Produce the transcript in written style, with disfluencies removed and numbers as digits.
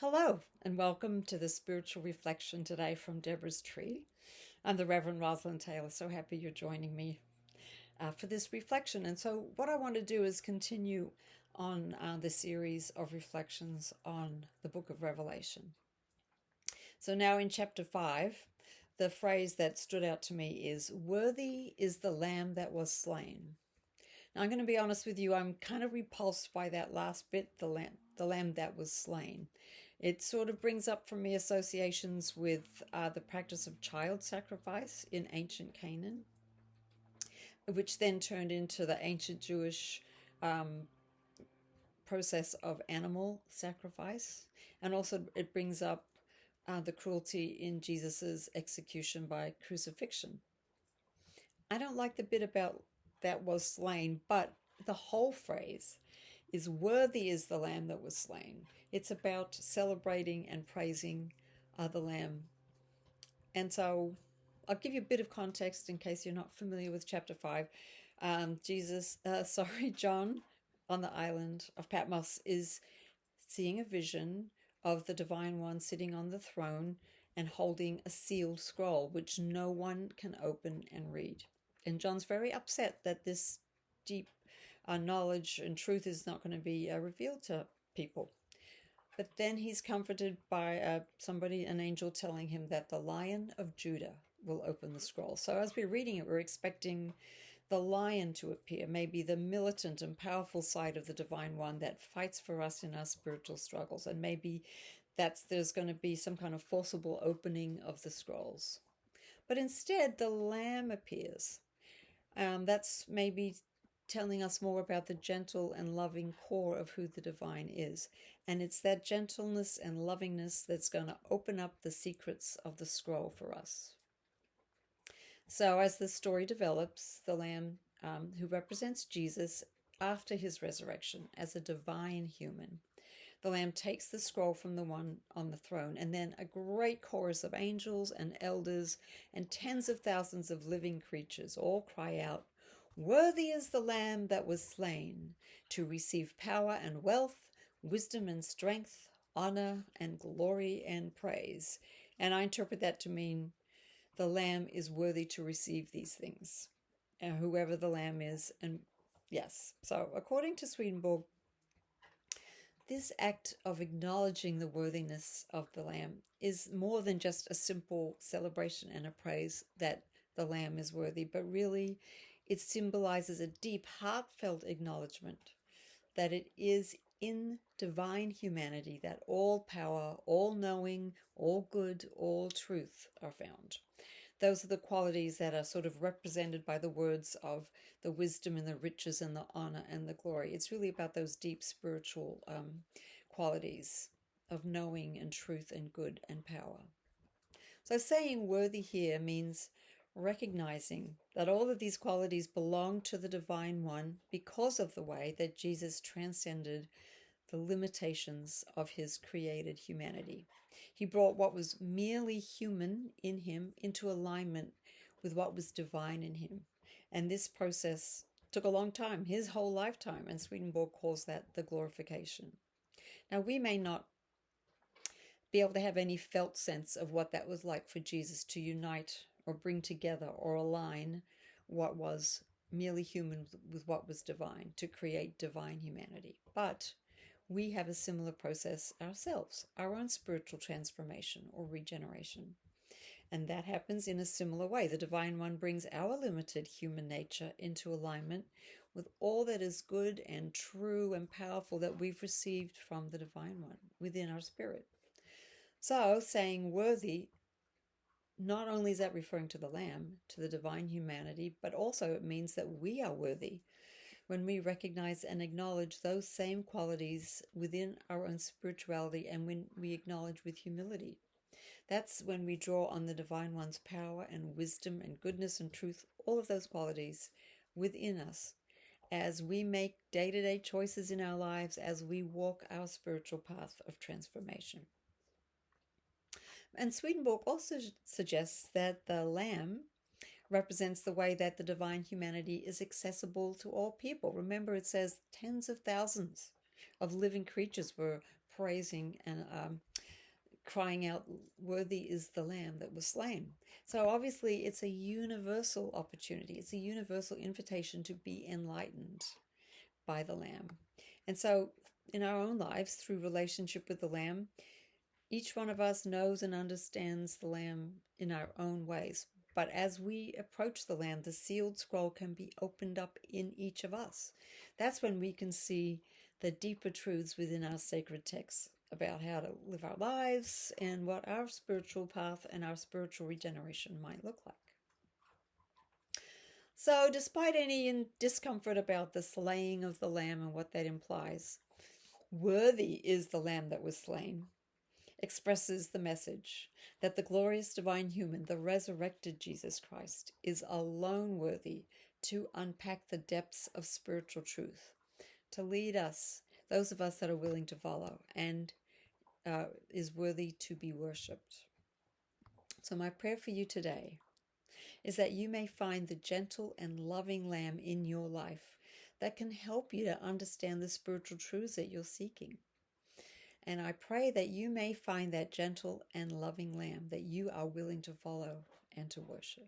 Hello, and welcome to the spiritual reflection today from Deborah's Tree. I'm the Reverend Roslyn Taylor. So happy you're joining me for this reflection. And so, what I want to do is continue on the series of reflections on the book of Revelation. So, now in chapter 5, the phrase that stood out to me is, "Worthy is the Lamb that was slain." Now, I'm going to be honest with you, I'm kind of repulsed by that last bit, the lamb that was slain. It sort of brings up for me associations with the practice of child sacrifice in ancient Canaan, which then turned into the ancient Jewish process of animal sacrifice. And also it brings up the cruelty in Jesus's execution by crucifixion. I don't like the bit about that was slain, but the whole phrase is "worthy is the lamb that was slain." It's about celebrating and praising the lamb. And so I'll give you a bit of context in case you're not familiar with chapter 5. John on the island of Patmos is seeing a vision of the Divine One sitting on the throne and holding a sealed scroll, which no one can open and read. And John's very upset that this deep knowledge and truth is not going to be revealed to people. But then he's comforted by an angel telling him that the Lion of Judah will open the scroll. So as we're reading it, we're expecting the lion to appear, maybe the militant and powerful side of the Divine One that fights for us in our spiritual struggles. And maybe there's going to be some kind of forcible opening of the scrolls. But instead, the lamb appears. That's maybe telling us more about the gentle and loving core of who the divine is. And it's that gentleness and lovingness that's going to open up the secrets of the scroll for us. So as the story develops, the lamb who represents Jesus after his resurrection as a divine human, the lamb takes the scroll from the one on the throne, and then a great chorus of angels and elders and tens of thousands of living creatures all cry out, "Worthy is the lamb that was slain to receive power and wealth, wisdom and strength, honor and glory and praise." And I interpret that to mean the lamb is worthy to receive these things, whoever the lamb is. And yes, so according to Swedenborg, this act of acknowledging the worthiness of the lamb is more than just a simple celebration and a praise that the lamb is worthy, but really it symbolizes a deep, heartfelt acknowledgement that it is in divine humanity that all power, all knowing, all good, all truth are found. Those are the qualities that are sort of represented by the words of the wisdom and the riches and the honor and the glory. It's really about those deep spiritual qualities of knowing and truth and good and power. So saying worthy here means recognizing that all of these qualities belong to the Divine One because of the way that Jesus transcended the limitations of his created humanity. He brought what was merely human in him into alignment with what was divine in him. And this process took a long time, his whole lifetime, and Swedenborg calls that the glorification. Now, we may not be able to have any felt sense of what that was like for Jesus to unite or bring together or align what was merely human with what was divine, to create divine humanity. But we have a similar process ourselves, our own spiritual transformation or regeneration. And that happens in a similar way. The Divine One brings our limited human nature into alignment with all that is good and true and powerful that we've received from the Divine One within our spirit. So saying worthy, not only is that referring to the Lamb, to the divine humanity, but also it means that we are worthy when we recognize and acknowledge those same qualities within our own spirituality, and when we acknowledge with humility. That's when we draw on the Divine One's power and wisdom and goodness and truth, all of those qualities within us as we make day-to-day choices in our lives, as we walk our spiritual path of transformation. And Swedenborg also suggests that the Lamb represents the way that the divine humanity is accessible to all people. Remember, it says tens of thousands of living creatures were praising and crying out, "Worthy is the Lamb that was slain." So obviously it's a universal opportunity. It's a universal invitation to be enlightened by the Lamb. And so in our own lives, through relationship with the Lamb, each one of us knows and understands the Lamb in our own ways. But as we approach the Lamb, the sealed scroll can be opened up in each of us. That's when we can see the deeper truths within our sacred texts about how to live our lives and what our spiritual path and our spiritual regeneration might look like. So, despite any discomfort about the slaying of the Lamb and what that implies, worthy is the Lamb that was slain expresses the message that the glorious divine human, the resurrected Jesus Christ, is alone worthy to unpack the depths of spiritual truth, to lead us, those of us that are willing to follow, and is worthy to be worshipped. So my prayer for you today is that you may find the gentle and loving Lamb in your life that can help you to understand the spiritual truths that you're seeking. And I pray that you may find that gentle and loving Lamb that you are willing to follow and to worship.